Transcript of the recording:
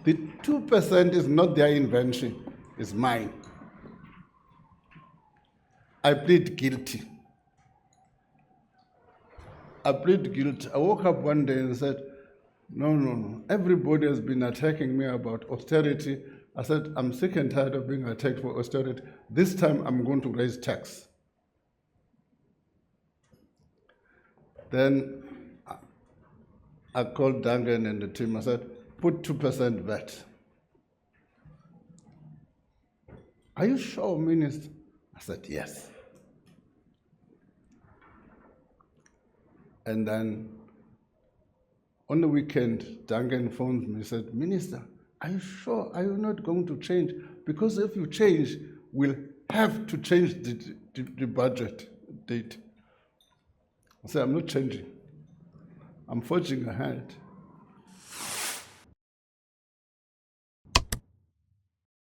The 2% is not their invention, it's mine. I plead guilty. I plead guilty. I woke up one day and said, no. Everybody has been attacking me about austerity. I said, I'm sick and tired of being attacked for austerity. This time I'm going to raise tax. Then I called Duncan and the team. I said, put 2% VAT. Are you sure, Minister? I said, yes. And then on the weekend, Duncan phoned me and said, Minister, are you sure? Are you not going to change? Because if you change, we'll have to change the budget date. I said, I'm not changing. I'm forging ahead.